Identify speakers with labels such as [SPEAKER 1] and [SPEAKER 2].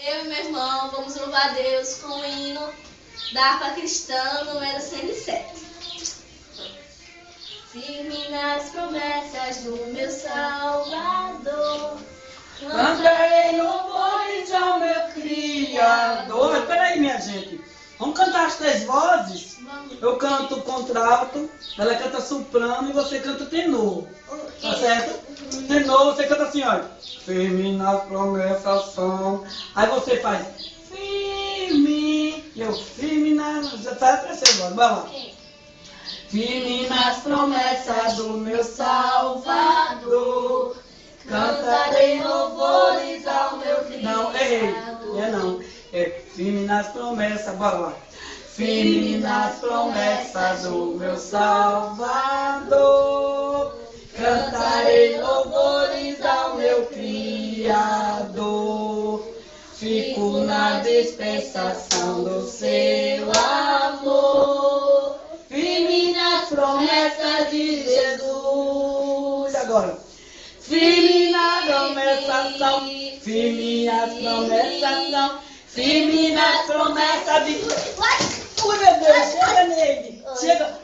[SPEAKER 1] Eu e meu irmão vamos louvar a Deus com o hino da harpa cristã, número 107. Firme nas promessas do meu Salvador.
[SPEAKER 2] Cantarei louvores ao meu Criador. Peraí, minha gente. Vamos cantar as 3 vozes?
[SPEAKER 1] Vamos.
[SPEAKER 2] Eu canto contralto, ela canta soprano e você canta tenor. Tá certo? Tenor, você canta assim, olha. Firme nas promessas são. Aí você faz firme. E eu firme nas. Já tá a terceira voz. Vai lá. Firme nas promessas do meu Salvador. Cantarei louvores ao meu Criador. Não, errei. Não. É firme nas promessas. Bora lá. Firme nas promessas do meu Salvador. Cantarei louvores ao meu Criador. Fico na dispensação do seu amor. Firme nas promessas de Jesus. Agora. Firme nas promessas são. Firme nas promessas são. Firme nas promessas de... Ui, meu Deus, chega nele. Chega.